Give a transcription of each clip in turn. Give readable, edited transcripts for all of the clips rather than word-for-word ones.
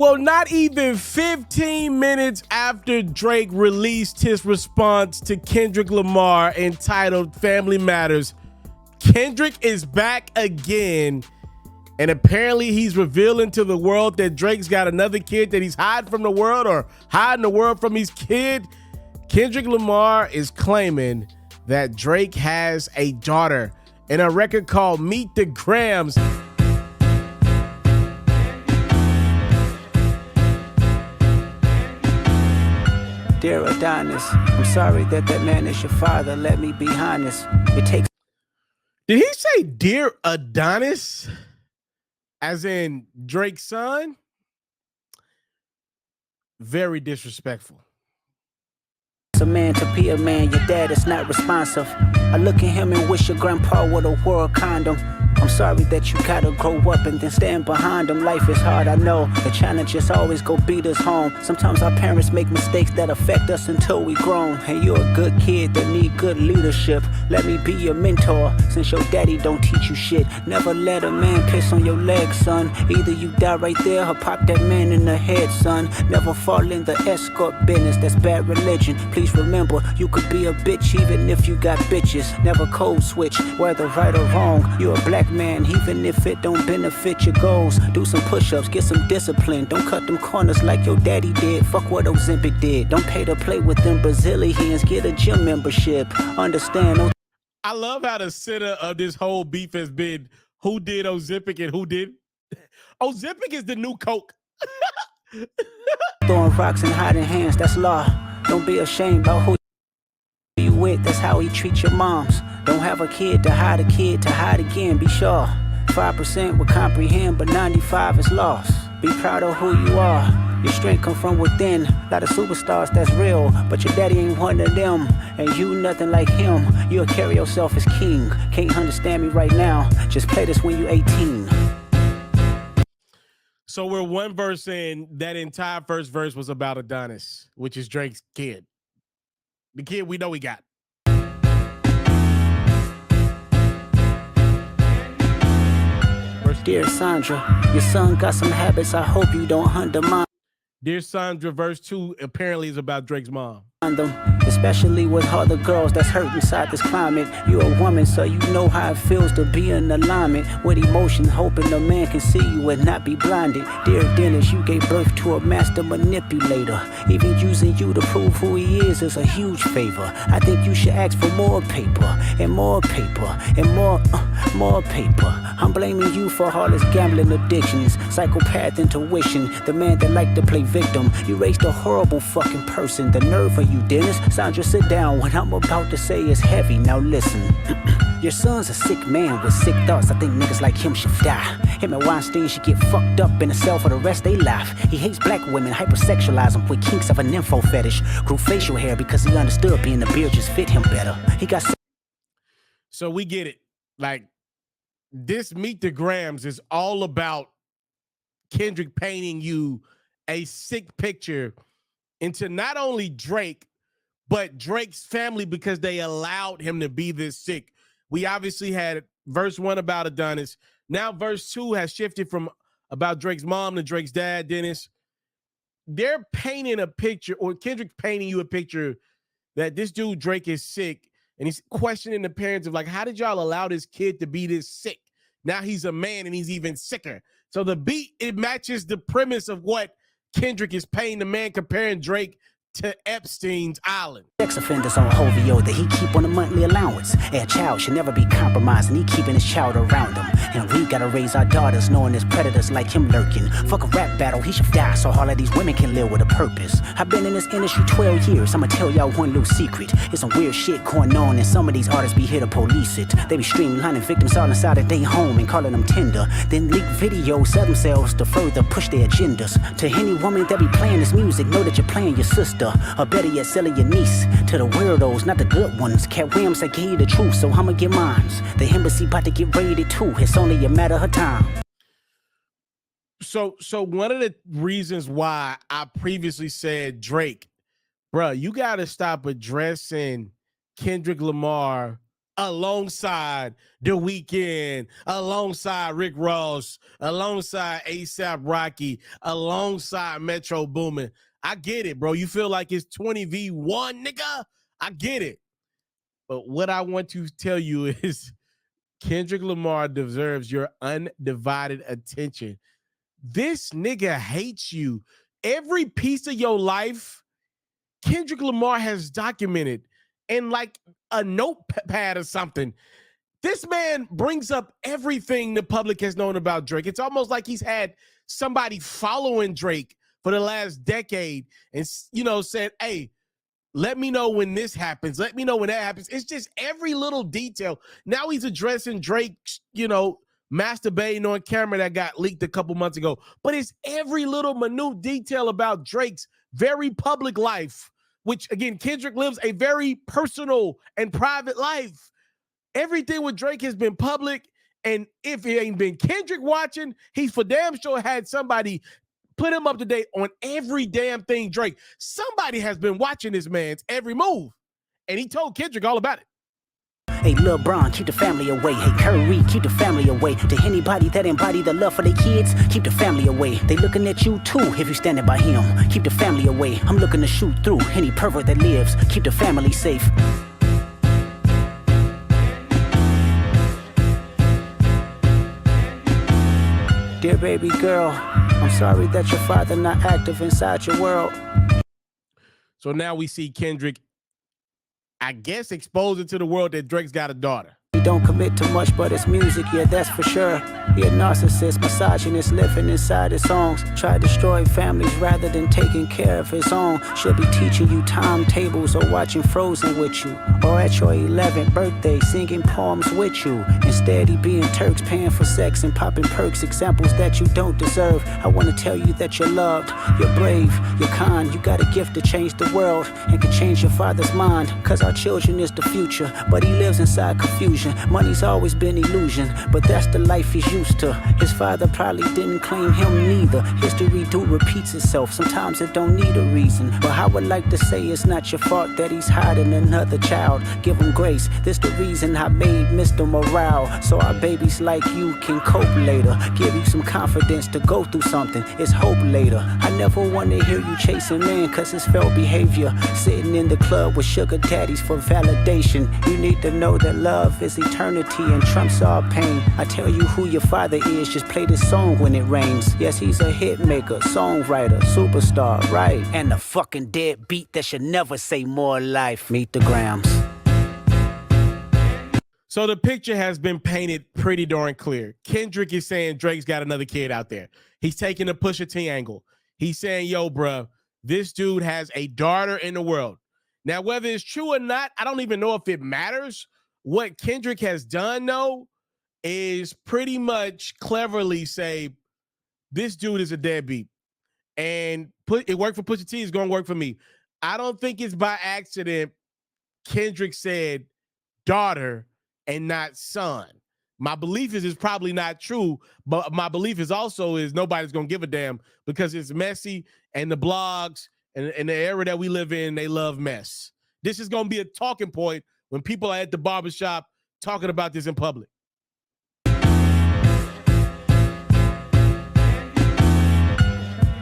Well, not even 15 minutes after Drake released his response to Kendrick Lamar entitled Family Matters, Kendrick is back again. And apparently he's revealing to the world that Drake's got another kid that he's hiding from the world or hiding the world from his kid. Kendrick Lamar is claiming that Drake has a daughter in a record called Meet the Grams. Dear Adonis, I'm sorry that man is your father. Let me be honest. It takes. Did he say Dear Adonis? As in Drake's son? Very disrespectful. A man to be a man, your dad is not responsive. I look at him and wish your grandpa would have wore a condom. I'm sorry that you gotta grow up and then stand behind them. Life is hard, I know. The challenges always go beat us home. Sometimes our parents make mistakes that affect us until we grown. And you're a good kid that need good leadership. Let me be your mentor, since your daddy don't teach you shit. Never let a man piss on your leg, son. Either you die right there or pop that man in the head, son. Never fall in the escort business, that's bad religion. Please remember, you could be a bitch even if you got bitches. Never code switch, whether right or wrong. You're a black man, even if it don't benefit your goals. Do some push-ups, get some discipline. Don't cut them corners like your daddy did. Fuck what Ozempic did. Don't pay to play with them Brazilians. Get a gym membership. Understand? I love how the center of this whole beef has been who did Ozempic and who did. Ozempic is the new Coke. Throwing rocks and hiding hands, that's law. Don't be ashamed about who you with. That's how he treats your moms. Don't have a kid to hide again, be sure. 5% will comprehend, but 95 is lost. Be proud of who you are. Your strength come from within. A lot of superstars, that's real, but your daddy ain't one of them. And you nothing like him. You'll carry yourself as king. Can't understand me right now. Just play this when you 18. So we're one verse in. That entire first verse was about Adonis, which is Drake's kid. The kid we know he got. Dear Sandra, your son got some habits I hope you don't undermine. Dear Sandra, verse 2 apparently is about Drake's mom. Them, especially with all the girls that's hurt inside this climate. You're a woman, so you know how it feels to be in alignment with emotion, hoping a man can see you and not be blinded. Dear Dennis, you gave birth to a master manipulator. Even using you to prove who he is a huge favor. I think you should ask for more paper and more paper and more paper. I'm blaming you for all his gambling addictions, psychopath intuition, the man that liked to play victim. You raised a horrible fucking person. The nerve of you, Dennis. Sandra, sit down. What I'm about to say is heavy. Now listen. Your son's a sick man with sick thoughts. I think niggas like him should die. Him and Weinstein should get fucked up in a cell for the rest of their life. He hates black women, hypersexualize them with kinks of an info fetish. Grew facial hair because he understood being the beard just fit him better. He got. So we get it. Like, this Meet the Grams is all about Kendrick painting you a sick picture into not only Drake, but Drake's family because they allowed him to be this sick. We obviously had verse 1 about Adonis. Now verse 2 has shifted from about Drake's mom to Drake's dad, Dennis. They're painting a picture, or Kendrick painting you a picture that this dude Drake is sick, and he's questioning the parents of like, how did y'all allow this kid to be this sick? Now he's a man and he's even sicker. So the beat, it matches the premise of what Kendrick is paying the man, comparing Drake to Epstein's Island. Sex offenders on Hovio that he keep on a monthly allowance. A child should never be compromised, and he keeping his child around him. And we gotta raise our daughters knowing there's predators like him lurking. Fuck a rap battle, he should die so all of these women can live with a purpose. I've been in this industry 12 years, I'ma tell y'all one little secret. There's some weird shit going on, and some of these artists be here to police it. They be streamlining victims all inside of their home and calling them tender. Then leak videos, sell themselves to further push their agendas. To any woman that be playing this music, know that you're playing your sister. Or better yet, selling your niece to the weirdos, not the good ones. Cat Williams, I gave you the truth, so I'ma get mines. The embassy about to get raided too. It's only a matter of time. So one of the reasons why I previously said Drake, bruh, you got to stop addressing Kendrick Lamar alongside The Weeknd, alongside Rick Ross, alongside ASAP Rocky, alongside Metro Boomin. I get it, bro. You feel like it's 20v1, nigga? I get it. But what I want to tell you is Kendrick Lamar deserves your undivided attention. This nigga hates you. Every piece of your life, Kendrick Lamar has documented in like a notepad or something. This man brings up everything the public has known about Drake. It's almost like he's had somebody following Drake for the last decade and, you know, said, hey, let me know when this happens. Let me know when that happens. It's just every little detail. Now he's addressing Drake, you know, masturbating on camera that got leaked a couple months ago. But it's every little minute detail about Drake's very public life, which, again, Kendrick lives a very personal and private life. Everything with Drake has been public. And if it ain't been Kendrick watching, he's for damn sure had somebody put him up to date on every damn thing Drake. Somebody has been watching this man's every move. And he told Kendrick all about it. Hey, Lil Bron, keep the family away. Hey, Curry, keep the family away. To anybody that embody the love for their kids, keep the family away. They looking at you too if you standing by him. Keep the family away. I'm looking to shoot through any pervert that lives. Keep the family safe. Dear baby girl, I'm sorry that your father not active inside your world. So now we see Kendrick, I guess, exposing to the world that Drake's got a daughter. He don't commit to much, but it's music, yeah, that's for sure. He a narcissist, misogynist, living inside his songs. Try to destroy families rather than taking care of his own. Should be teaching you timetables or watching Frozen with you. Or at your 11th birthday, singing poems with you. Instead, he being Turks, paying for sex and popping perks, examples that you don't deserve. I want to tell you that you're loved, you're brave, you're kind. You got a gift to change the world and can change your father's mind. Cause our children is the future, but he lives inside confusion. Money's always been illusion, but that's the life he's used to. His father probably didn't claim him neither. History do repeats itself, sometimes it don't need a reason. But I would like to say it's not your fault that he's hiding another child. Give him grace, this the reason I made Mr. Morale. So our babies like you can cope later. Give you some confidence to go through something, it's hope later. I never want to hear you chasing man cause it's felt behavior. Sitting in the club with sugar daddies for validation. You need to know that love is eternity and trumps all pain. I tell you who your father is, just play this song when it rains. Yes, he's a hit maker, songwriter, superstar, right? And a fucking dead beat that should never say more life. Meet the Grams. So the picture has been painted pretty darn clear. Kendrick is saying Drake's got another kid out there. He's taking the Pusha T angle. He's saying, yo, bruh, this dude has a daughter in the world. Now, whether it's true or not, I don't even know if it matters. What Kendrick has done, though, is pretty much cleverly say, this dude is a deadbeat. And it worked for Pusha T, it's going to work for me. I don't think it's by accident Kendrick said daughter and not son. My belief is it's probably not true, but my belief is also is nobody's going to give a damn because it's messy and the blogs and the era that we live in, they love mess. This is going to be a talking point when people are at the barbershop talking about this in public.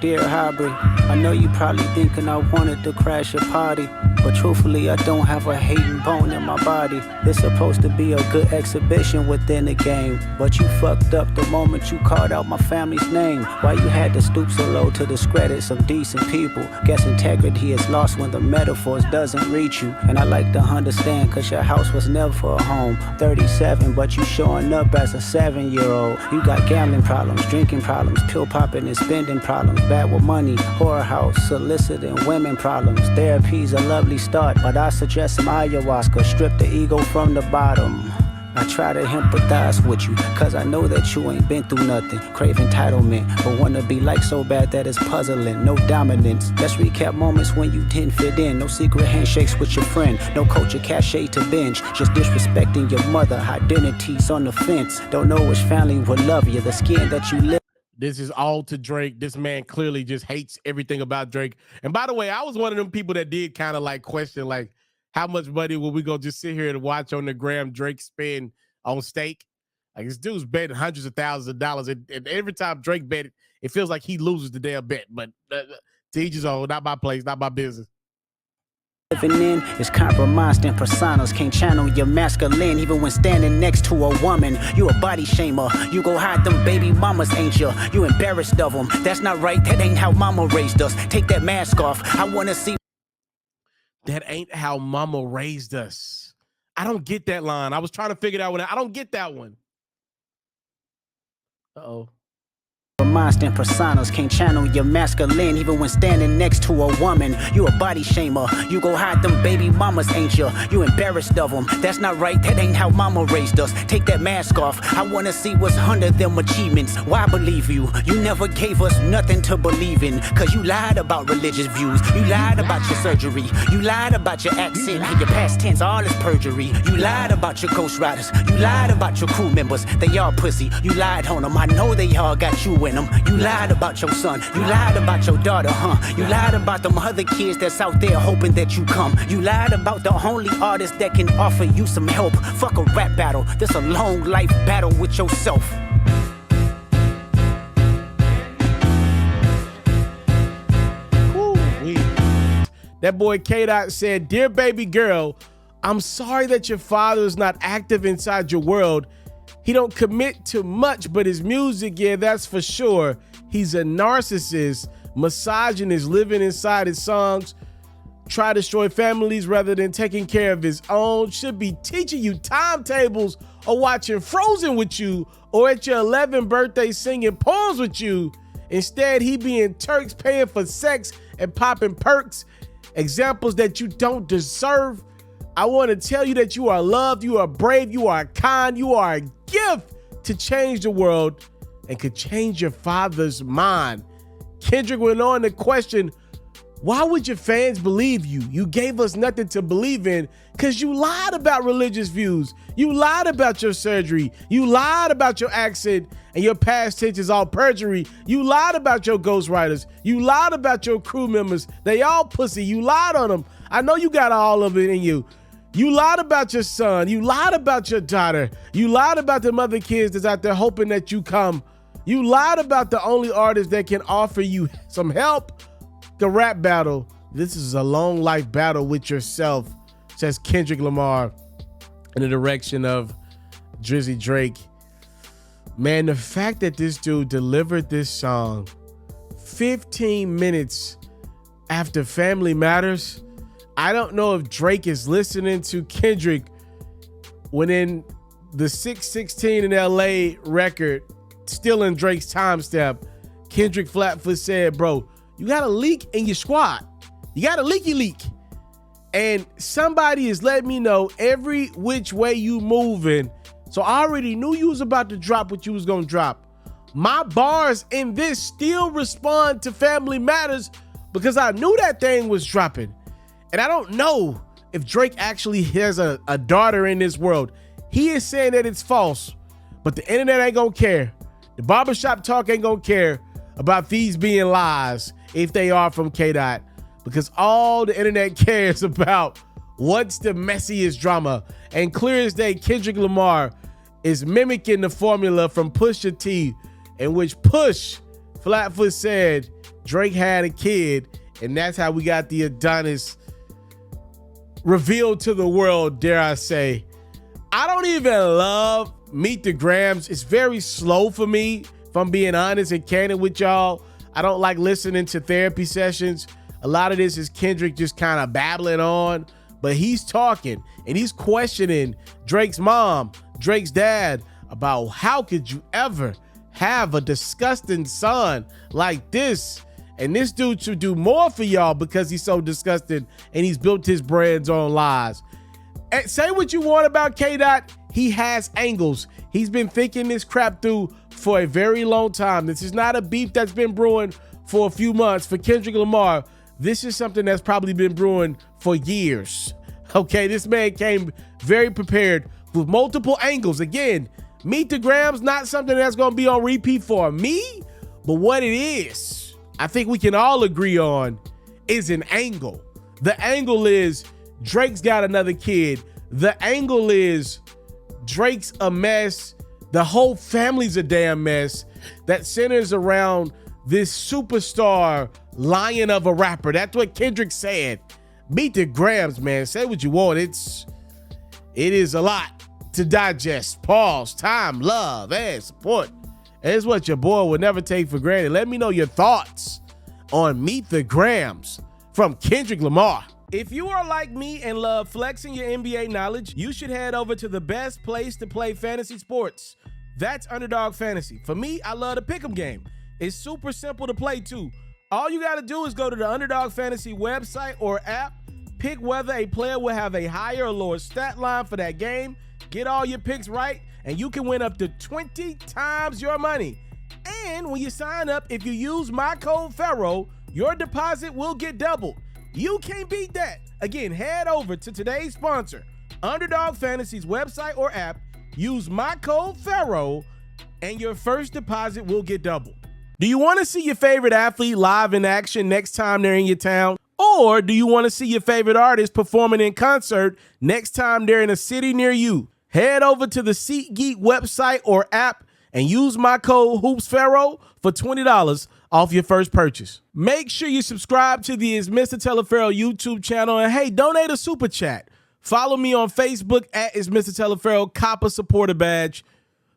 Dear Hybrid, I know you probably thinking I wanted to crash your party, but truthfully I don't have a hating bone in my body. It's supposed to be a good exhibition within the game, but you fucked up the moment you called out my family's name. Why you had to stoop so low to discredit some decent people? Guess integrity is lost when the metaphors doesn't reach you. And I like to understand cause your house was never a home. 37 but you showing up as a 7-year-old. You got gambling problems, drinking problems, pill popping and spending problems. Bad with money, whorehouse, soliciting women problems. Therapy's a lovely start, but I suggest some ayahuasca. Strip the ego from the bottom. I try to empathize with you, cause I know that you ain't been through nothing. Crave entitlement, but wanna be like so bad that it's puzzling. No dominance, let's recap moments when you didn't fit in. No secret handshakes with your friend, no culture cachet to binge. Just disrespecting your mother, identities on the fence. Don't know which family would love you, the skin that you live. This is all to Drake. This man clearly just hates everything about Drake. And by the way, I was one of them people that did kind of like question, like, how much money will we go just sit here and watch on the gram Drake spend on steak? Like this dude's betting hundreds of thousands of dollars, and every time Drake bet it feels like he loses the damn bet. But to each his own, not my place, not my business. Living in is compromised in personas. Can't channel your masculine even when standing next to a woman. You a body shamer. You go hide them baby mamas, ain't you? You embarrassed of them. That's not right. That ain't how mama raised us. Take that mask off. I want to see. That ain't how mama raised us. I don't get that line. I was trying to figure that one out. I don't get that one. Uh-oh. Minds and personas can't channel your masculine even when standing next to a woman. You a body shamer. You go hide them baby mamas, ain't you? You embarrassed of them. That's not right. That ain't how mama raised us. Take that mask off. I want to see what's under them achievements. Why believe you? You never gave us nothing to believe in. Cause you lied about religious views. You lied about your surgery. You lied about your accent and your past tense. All is perjury. You lied about your ghostwriters. You lied about your crew members. They all pussy. You lied on them. I know they all got you in them. You lied about your son. You lied about your daughter, huh? You lied about them other kids that's out there hoping that you come. You lied about the only artist that can offer you some help. Fuck a rap battle. This a long life battle with yourself. That boy K-Dot said, "Dear baby girl, I'm sorry that your father is not active inside your world. He don't commit to much, but his music, yeah, that's for sure. He's a narcissist, misogynist, living inside his songs, try to destroy families rather than taking care of his own. Should be teaching you timetables or watching Frozen with you or at your 11th birthday singing poems with you. Instead, he be in Turks paying for sex and popping perks, examples that you don't deserve. I want to tell you that you are loved, you are brave, you are kind, you are a gift to change the world and could change your father's mind." Kendrick went on to question, why would your fans believe you? You gave us nothing to believe in because you lied about religious views. You lied about your surgery. You lied about your accent and your past tense is all perjury. You lied about your ghostwriters. You lied about your crew members. They all pussy. You lied on them. I know you got all of it in you. You lied about your son. You lied about your daughter. You lied about the other kids that's out there hoping that you come. You lied about the only artist that can offer you some help. The rap battle. This is a long life battle with yourself, says Kendrick Lamar in the direction of Drizzy Drake. Man, the fact that this dude delivered this song 15 minutes after Family Matters, I don't know if Drake is listening to Kendrick when in the 616 in LA record, still in Drake's timestamp, Kendrick Flatfoot said, "Bro, you got a leak in your squad. You got a leaky leak. And somebody is letting me know every which way you moving. So I already knew you was about to drop what you was going to drop. My bars in this still respond to Family Matters because I knew that thing was dropping." And I don't know if Drake actually has a daughter in this world. He is saying that it's false, but the internet ain't gonna care. The barbershop talk ain't gonna care about these being lies if they are from K-Dot, because all the internet cares about what's the messiest drama. And clear as day, Kendrick Lamar is mimicking the formula from Pusha T, in which Push Flatfoot said Drake had a kid, and that's how we got the Adonis revealed to the world, dare I say. I don't even love Meet the Grams. It's very slow for me, if I'm being honest and candid with y'all. I don't like listening to therapy sessions. A lot of this is Kendrick just kind of babbling on, but he's talking and he's questioning Drake's mom, Drake's dad, about how could you ever have a disgusting son like this? And this dude should do more for y'all because he's so disgusting and he's built his brands on lies. And say what you want about K-Dot, he has angles. He's been thinking this crap through for a very long time. This is not a beef that's been brewing for a few months. For Kendrick Lamar, this is something that's probably been brewing for years. Okay, this man came very prepared with multiple angles. Again, Meet the Grams, not something that's gonna be on repeat for me, but what it is, I think we can all agree on, is an angle. The angle is Drake's got another kid. The angle is Drake's a mess. The whole family's a damn mess that centers around this superstar lion of a rapper. That's what Kendrick said. Meet the Grams, man. Say what you want. It is a lot to digest. Pause, time, love, and support. It's what your boy would never take for granted. Let me know your thoughts on Meet the Grams from Kendrick Lamar. If you are like me and love flexing your NBA knowledge, you should head over to the best place to play fantasy sports. That's Underdog Fantasy. For me, I love the pick'em game. It's super simple to play too. All you gotta do is go to the Underdog Fantasy website or app, pick whether a player will have a higher or lower stat line for that game, get all your picks right, and you can win up to 20 times your money. And when you sign up, if you use my code FERRO, your deposit will get doubled. You can't beat that. Again, head over to today's sponsor, Underdog Fantasy's website or app, use my code FERRO, and your first deposit will get doubled. Do you want to see your favorite athlete live in action next time they're in your town? Or do you want to see your favorite artist performing in concert next time they're in a city near you? Head over to the SeatGeek website or app and use my code HoopsFerro for $20 off your first purchase. Make sure you subscribe to the It's Mr. Taliaferro YouTube channel, and hey, donate a super chat. Follow me on Facebook at It's Mr. Taliaferro, cop a supporter badge.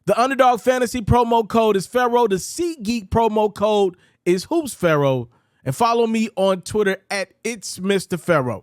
The Underdog Fantasy promo code is Ferro. The SeatGeek promo code is HoopsFerro. And follow me on Twitter at It's Mr. Ferro.